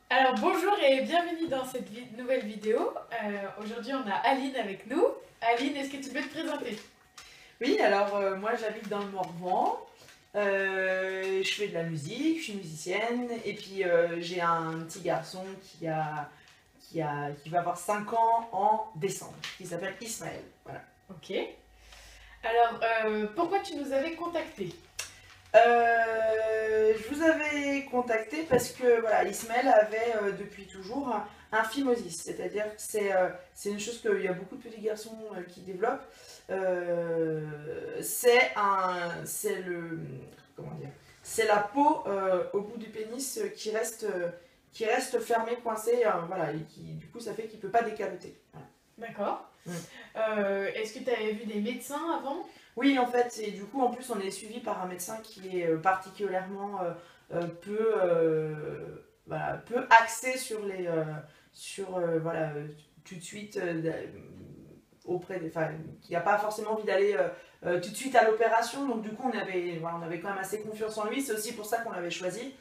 Alors bonjour et bienvenue dans cette nouvelle vidéo. Aujourd'hui on a Aline avec nous. Aline, est-ce que tu peux te présenter? Oui, alors moi j'habite dans le Morvan, je fais de la musique, je suis musicienne et puis j'ai un petit garçon qui va avoir 5 ans en décembre, qui s'appelle Ismaël. Voilà. Ok. Alors pourquoi tu nous avais contacté? Je vous avais contacté parce que voilà, Ismaël avait depuis toujours un phimosis, c'est-à-dire que c'est une chose qu'il y a beaucoup de petits garçons qui développent. Comment dire, c'est la peau au bout du pénis qui reste fermée, coincée, voilà, et qui du coup ça fait qu'il peut pas décaloter. Voilà. D'accord. Est-ce que tu avais vu des médecins avant? Oui, en fait, et du coup, en plus, on est suivi par un médecin qui est particulièrement peu axé sur voilà, tout de suite qui n'a pas forcément envie d'aller tout de suite à l'opération. Donc du coup, on avait quand même assez confiance en lui. C'est aussi pour ça qu'on l'avait choisi.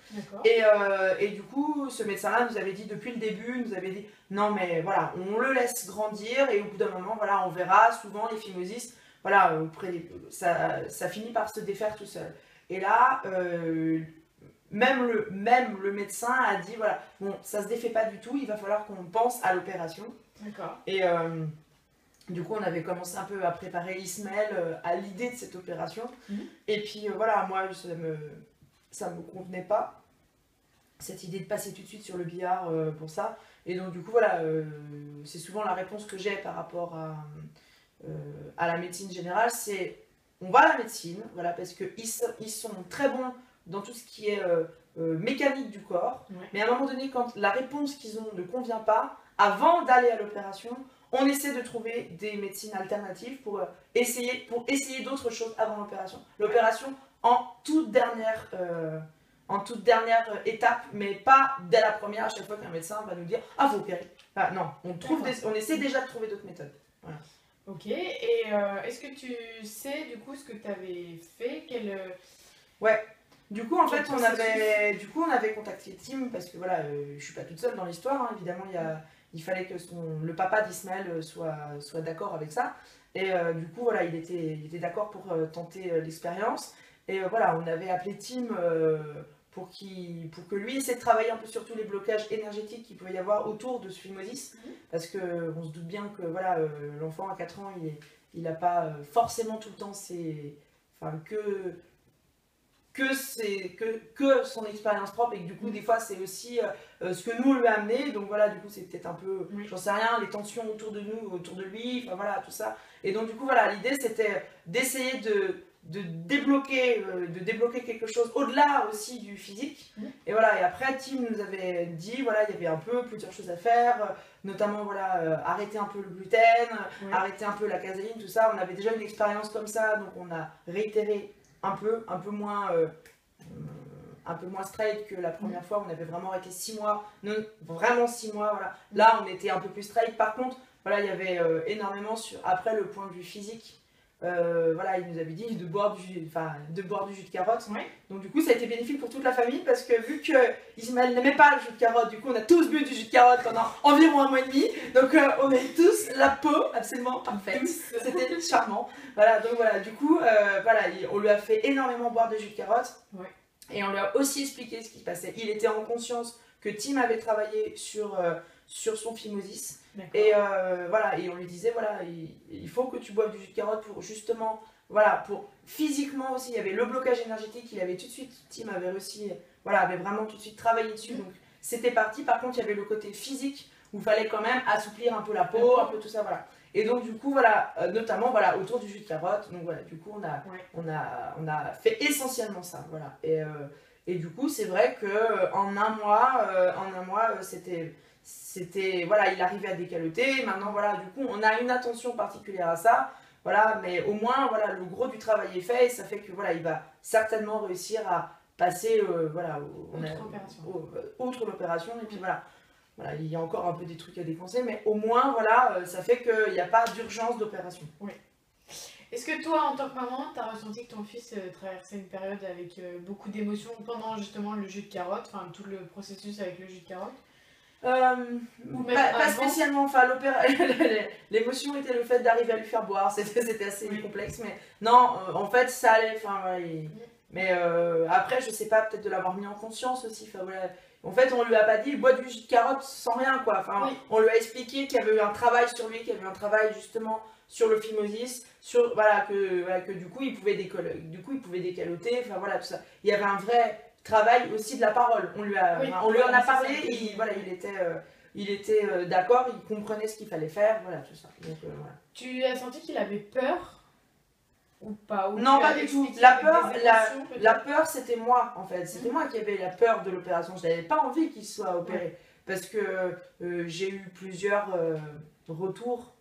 Et du coup, ce médecin-là nous avait dit depuis le début, nous avait dit non mais voilà, on le laisse grandir et au bout d'un moment, voilà, on verra. Souvent les phimosis, voilà, ça finit par se défaire tout seul. Et là, même le médecin a dit voilà, bon, ça se défait pas du tout, il va falloir qu'on pense à l'opération. D'accord. Et du coup, on avait commencé un peu à préparer Ismaël à l'idée de cette opération. Et puis voilà, moi, ça me convenait pas, cette idée de passer tout de suite sur le billard pour ça. Et donc, du coup, voilà, c'est souvent la réponse que j'ai par rapport à la médecine générale, c'est on va à la médecine, voilà, parce qu'ils sont très bons dans tout ce qui est mécanique du corps. Ouais. Mais à un moment donné, quand la réponse qu'ils ont ne convient pas, avant d'aller à l'opération, on essaie de trouver des médecines alternatives pour essayer d'autres choses avant l'opération. L'opération en toute dernière étape, mais pas dès la première, à chaque fois qu'un médecin va nous dire « Ah, vous opérez ». Enfin, non, on essaie déjà de trouver d'autres méthodes. Voilà. Ok, et est-ce que tu sais du coup ce que tu avais fait? Ouais, du coup en fait on avait contacté Tim parce que voilà, je suis pas toute seule dans l'histoire, hein, évidemment il fallait que le papa d'Ismaël soit d'accord avec ça. Et du coup voilà, il était d'accord pour tenter l'expérience. Et voilà, on avait appelé Tim pour que lui essaie de travailler un peu sur tous les blocages énergétiques qu'il pouvait y avoir autour de ce phimosis. Parce qu'on se doute bien que voilà, l'enfant à 4 ans, il n'a pas forcément tout le temps que son expérience propre, et que du coup des fois c'est aussi ce que nous on lui a amené. Donc voilà, du coup c'est peut-être un peu, j'en sais rien, les tensions autour de nous, autour de lui, enfin voilà, tout ça. Et donc du coup voilà, l'idée c'était d'essayer de débloquer quelque chose au-delà aussi du physique. Et voilà, et après Tim nous avait dit voilà, il y avait plusieurs choses à faire, notamment voilà, arrêter un peu le gluten, arrêter un peu la caséine, tout ça. On avait déjà une expérience comme ça, donc on a réitéré un peu moins straight que la première fois. On avait vraiment arrêté 6 mois, non, vraiment 6 mois, voilà. Là on était un peu plus straight. Par contre voilà, il y avait énormément après le point de vue physique. Voilà, il nous avait dit de boire du jus de carotte. Donc du coup ça a été bénéfique pour toute la famille, parce que vu que Ismaël n'aimait pas le jus de carotte, du coup on a tous bu du jus de carotte pendant environ 1 mois et demi. Donc on avait tous la peau absolument parfaite. C'était charmant. Voilà, donc voilà, du coup voilà, on lui a fait énormément boire de jus de carotte. Et on lui a aussi expliqué ce qui se passait. Il était en conscience que Tim avait travaillé sur son phimosis. Et voilà, et on lui disait voilà, il faut que tu boives du jus de carotte pour justement, voilà, pour physiquement aussi. Il y avait le blocage énergétique, Tim avait réussi, voilà, avait vraiment tout de suite travaillé dessus. Donc c'était parti. Par contre, il y avait le côté physique où il fallait quand même assouplir un peu la peau, un peu tout ça, voilà. Et donc du coup voilà, notamment voilà, autour du jus de carotte. Donc voilà, du coup on a fait essentiellement ça, voilà. Et du coup c'est vrai que en un mois c'était voilà, il arrivait à décaloter. Maintenant voilà, du coup on a une attention particulière à ça, voilà, mais au moins voilà, le gros du travail est fait, et ça fait que voilà, il va certainement réussir à passer voilà, outre l'opération. Et puis voilà, il y a encore un peu des trucs à défoncer, mais au moins voilà, ça fait qu'il n'y a pas d'urgence d'opération. Oui. Est-ce que toi, en tant que maman, tu as ressenti que ton fils traversait une période avec beaucoup d'émotions pendant justement le jus de carotte, enfin tout le processus avec le jus de carotte? Ou même Pas avant? spécialement, enfin l'émotion était le fait d'arriver à lui faire boire, c'était assez complexe, mais non, en fait ça allait, enfin voilà, mais après je sais pas, peut-être de l'avoir mis en conscience aussi, enfin voilà, en fait on lui a pas dit bois du jus de carotte sans rien quoi, enfin on lui a expliqué qu'il y avait eu un travail sur lui, qu'il y avait eu un travail justement sur le phimosis, sur voilà que du coup il pouvait décaloter, enfin voilà tout ça, il y avait un vrai travail aussi de la parole. On lui en a parlé, il était d'accord, il comprenait ce qu'il fallait faire, voilà tout ça. Donc, voilà. Tu as senti qu'il avait peur ou pas? Ou non, pas du tout. La peur, c'était moi en fait. C'était moi qui avais la peur de l'opération. Je n'avais pas envie qu'il soit opéré parce que j'ai eu plusieurs retours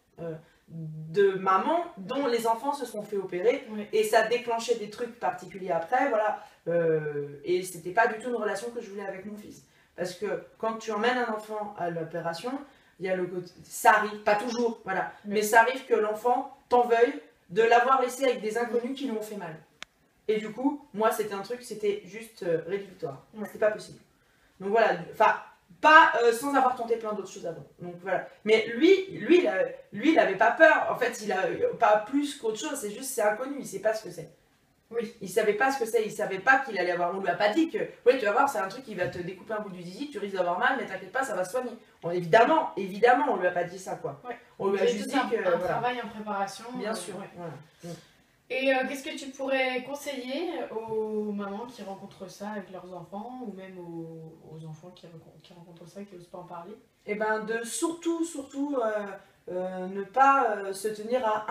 de mamans dont les enfants se sont fait opérer et ça déclenchait des trucs particuliers après, voilà. Et c'était pas du tout une relation que je voulais avec mon fils. Parce que quand tu emmènes un enfant à l'opération, il y a le côté. Ça arrive, pas toujours, voilà. Mais ça arrive que l'enfant t'en veuille de l'avoir laissé avec des inconnus qui lui ont fait mal. Et du coup, moi, c'était un truc, c'était juste rédhibitoire. C'était pas possible. Donc voilà, enfin. Pas sans avoir tenté plein d'autres choses avant. Donc voilà. Mais lui, il avait pas peur. En fait, il a pas plus qu'autre chose. C'est juste, c'est inconnu. Il sait pas ce que c'est. Oui. Il savait pas ce que c'est. Il savait pas qu'il allait avoir. On lui a pas dit que. Oui, tu vas voir, c'est un truc qui va te découper un bout du zizi. Tu risques d'avoir mal, mais t'inquiète pas, ça va se soigner. Bon, évidemment, on lui a pas dit ça, quoi. Ouais. On lui a juste dit que. Un travail en préparation. Bien sûr. Voilà. Et qu'est-ce que tu pourrais conseiller aux mamans qui rencontrent ça avec leurs enfants ou même aux enfants qui rencontrent ça et qui n'osent pas en parler? Eh ben, de surtout ne pas se tenir à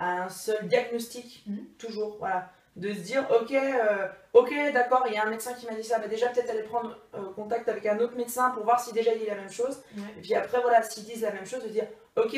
un seul diagnostic, toujours, voilà. De se dire, ok, d'accord, il y a un médecin qui m'a dit ça, bah déjà peut-être aller prendre contact avec un autre médecin pour voir si déjà il dit la même chose. Et puis après, voilà, s'ils disent la même chose, de dire, ok,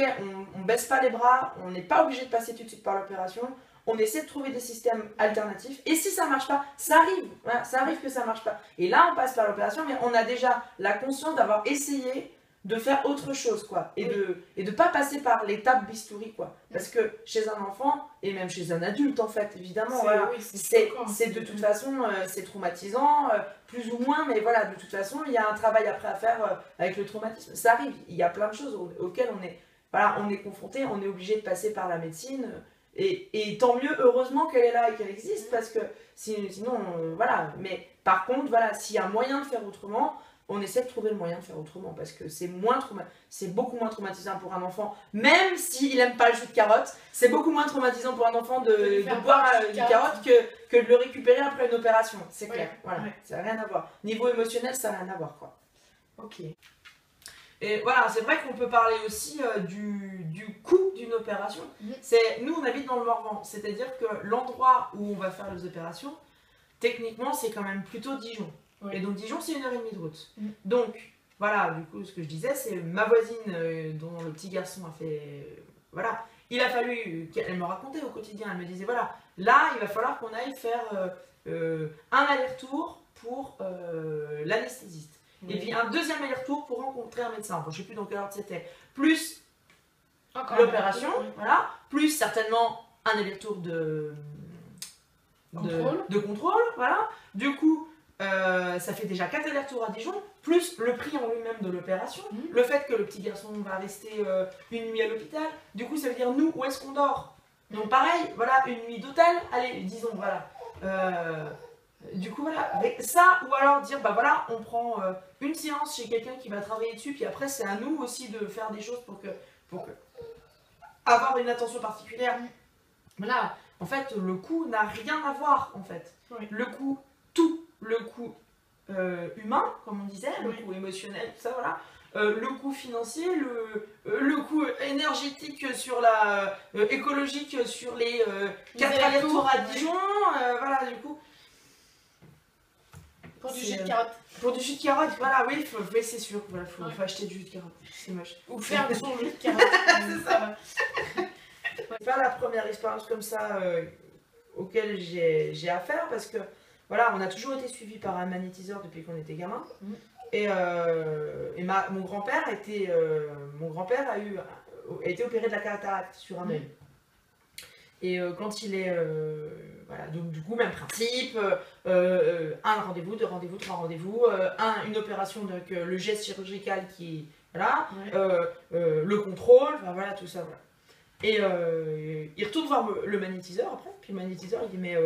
on baisse pas les bras, on n'est pas obligé de passer tout de suite par l'opération, on essaie de trouver des systèmes alternatifs, et si ça marche pas, ça arrive, voilà, ça arrive que ça marche pas. Et là, on passe par l'opération, mais on a déjà la conscience d'avoir essayé de faire autre chose, quoi, et de pas passer par l'étape bistouri, quoi, parce que chez un enfant, et même chez un adulte, en fait, évidemment, voilà, c'est de toute façon, c'est traumatisant, plus ou moins, mais voilà, de toute façon, il y a un travail après à faire avec le traumatisme, ça arrive, il y a plein de choses auxquelles on est confronté, on est obligé de passer par la médecine, et tant mieux, heureusement qu'elle est là et qu'elle existe, parce que sinon, voilà, mais par contre, voilà, s'il y a moyen de faire autrement, on essaie de trouver le moyen de faire autrement parce que c'est beaucoup moins traumatisant pour un enfant, même s'il n'aime pas le jus de carotte, c'est beaucoup moins traumatisant pour un enfant de boire du carotte que de le récupérer après une opération, c'est clair, voilà, ça n'a rien à voir. Niveau émotionnel, ça n'a rien à voir, quoi. Ok. Et voilà, c'est vrai qu'on peut parler aussi du coût d'une opération. Nous, on habite dans le Morvan, c'est-à-dire que l'endroit où on va faire les opérations, techniquement, c'est quand même plutôt Dijon. Et donc Dijon, c'est 1h30 de route. Donc, voilà, du coup, ce que je disais, c'est ma voisine dont le petit garçon a fait... Voilà, il a fallu qu'elle me racontait au quotidien, elle me disait, voilà, là, il va falloir qu'on aille faire un aller-retour pour l'anesthésiste. Et puis un deuxième aller-retour pour rencontrer un médecin. Enfin, je ne sais plus dans quelle ordre c'était. Plus l'opération, voilà, plus certainement un aller-retour de contrôle, voilà. Du coup, ça fait déjà 4 allers-retours à Dijon, plus le prix en lui-même de l'opération, le fait que le petit garçon va rester une nuit à l'hôpital. Du coup, ça veut dire, nous, où est-ce qu'on dort? Donc pareil, voilà, une nuit d'hôtel, allez, disons, voilà. Du coup, voilà, avec ça, ou alors dire, bah voilà, on prend une séance chez quelqu'un qui va travailler dessus, puis après, c'est à nous aussi de faire des choses pour que avoir une attention particulière. Voilà, en fait, le coût n'a rien à voir, en fait. Le coût, le coût humain, comme on disait, le coût émotionnel, tout ça, voilà. Le coût financier, le coût énergétique sur la écologique sur les 4 allers-retours à Dijon, voilà, du coup. Pour du jus de carotte. Pour du jus de carotte, voilà, oui, c'est sûr, voilà, faut acheter du jus de carotte, c'est moche. Ou faire son jus de carotte. C'est ça. C'est pas la première expérience comme ça auquel j'ai affaire parce que voilà, on a toujours été suivi par un magnétiseur depuis qu'on était gamin. Et mon grand-père a eu a été opéré de la cataracte sur un œil. Et quand il est... voilà, donc du coup, même principe, un rendez-vous, 2 rendez-vous, 3 rendez-vous, une opération, donc le geste chirurgical qui... Voilà, le contrôle, enfin voilà, tout ça, voilà. Et il retourne voir le magnétiseur après, puis le magnétiseur il dit mais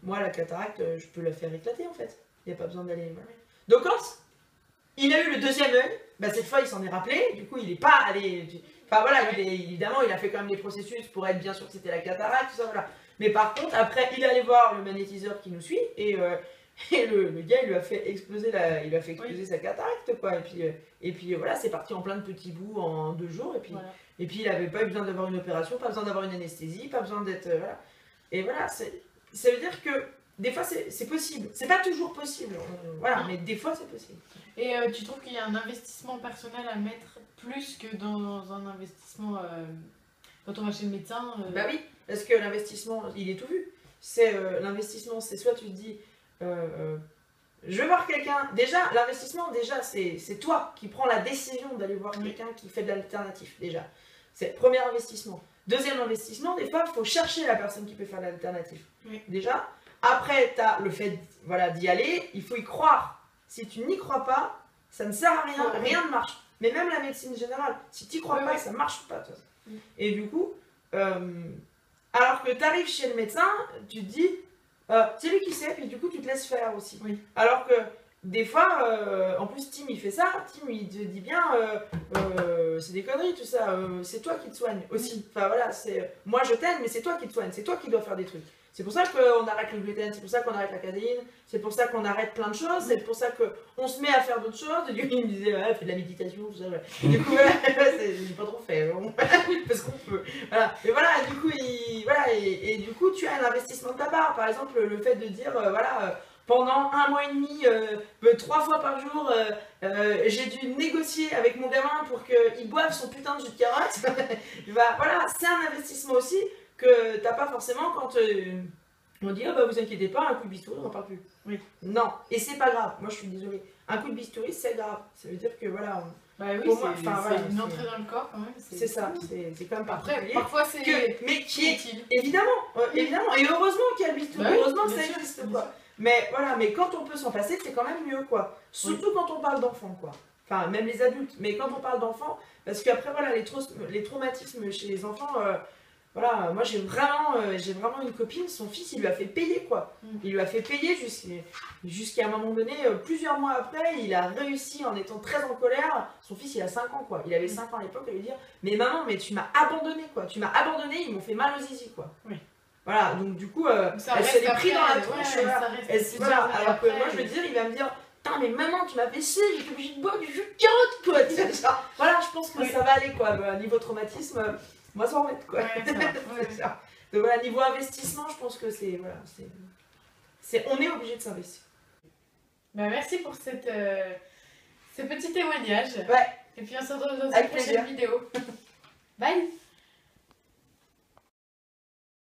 moi la cataracte je peux la faire éclater en fait, il n'y a pas besoin d'aller... Voilà. Donc quand il a eu le deuxième œil, bah, cette fois il s'en est rappelé, du coup il n'est pas allé... Enfin voilà, évidemment il a fait quand même des processus pour être bien sûr que c'était la cataracte, tout ça voilà. Mais par contre après il est allé voir le magnétiseur qui nous suit et le gars il lui a fait exploser, sa cataracte quoi. Et puis voilà, c'est parti en plein de petits bouts en 2 jours et puis... Voilà. Et puis il n'avait pas eu besoin d'avoir une opération, pas besoin d'avoir une anesthésie, pas besoin d'être... voilà. Et voilà, ça veut dire que des fois c'est possible. C'est pas toujours possible, voilà, mais des fois c'est possible. Et tu trouves qu'il y a un investissement personnel à mettre plus que dans un investissement quand on va chez le médecin Bah oui, parce que l'investissement, il est tout vu. L'investissement, c'est soit tu te dis... je vais voir quelqu'un. Déjà, l'investissement, c'est toi qui prends la décision d'aller voir quelqu'un qui fait de l'alternatif, déjà. C'est le premier investissement. Deuxième investissement, des fois, il faut chercher la personne qui peut faire de l'alternative. Oui. Déjà. Après, tu as le fait d'y aller, il faut y croire. Si tu n'y crois pas, ça ne sert à rien, rien ne marche. Mais même la médecine générale, si tu n'y crois pas, ça ne marche pas. Et du coup, alors que tu arrives chez le médecin, tu te dis... c'est lui qui sait, puis du coup tu te laisses faire aussi. Oui. Alors que des fois, en plus Tim il fait ça, Tim il te dit bien, c'est des conneries tout ça, c'est toi qui te soignes aussi. Enfin voilà, moi je t'aide, mais c'est toi qui te soignes, c'est toi qui dois faire des trucs. C'est pour ça qu'on arrête le gluten, c'est pour ça qu'on arrête la caséine, c'est pour ça qu'on arrête plein de choses, c'est pour ça qu'on se met à faire d'autres choses. Et du coup il me disait, ouais, fais de la méditation, tout ça. Voilà. Et du coup voilà, j'ai pas trop fait, parce qu'on peut. Voilà. Et voilà, du coup, et du coup tu as un investissement de ta part. Par exemple, le fait de dire, pendant 1 mois et demi, 3 fois par jour, j'ai dû négocier avec mon gamin pour qu'il boive son putain de jus de carotte. Voilà, c'est un investissement aussi que t'as pas forcément quand on dit vous inquiétez pas, un coup de bistouri, on n'en parle plus. Oui. Non, et c'est pas grave, moi je suis désolée. Un coup de bistouri, c'est grave. Ça veut dire que voilà. Bah oui, c'est une entrée dans le corps quand même. C'est ça, c'est quand même particulier. Après, parfois c'est. Mais qui est utile. Évidemment, évidemment. Et heureusement qu'il y a le bistouri, bah oui, heureusement que ça existe quoi. Mais voilà, mais quand on peut s'en passer, c'est quand même mieux quoi. Surtout quand on parle d'enfants quoi. Enfin, même les adultes, mais quand on parle d'enfants, parce qu'après voilà, les traumatismes chez les enfants. Voilà, moi j'ai vraiment une copine, son fils il lui a fait payer quoi. Il lui a fait payer jusqu'à un moment donné, plusieurs mois après, il a réussi en étant très en colère. Son fils il a 5 ans quoi, il avait 5 ans à l'époque, à lui dire mais maman, mais tu m'as abandonné quoi, tu m'as abandonné, ils m'ont fait mal aux zizi quoi. Oui. Voilà, donc du coup, elle s'est pris dans la tronche. Voilà, alors que moi je veux dire, il va me dire putain mais maman tu m'as fait chier, j'étais obligée de boire du jus de carotte quoi. Voilà, je pense que ça va aller quoi, niveau traumatisme. Moi, ça en met quoi. Ouais, c'est ça. Donc voilà, niveau investissement, je pense que on est obligé de s'investir. Bah, merci pour ce petit témoignage. Ouais. Et puis on se retrouve dans une prochaine vidéo. Bye.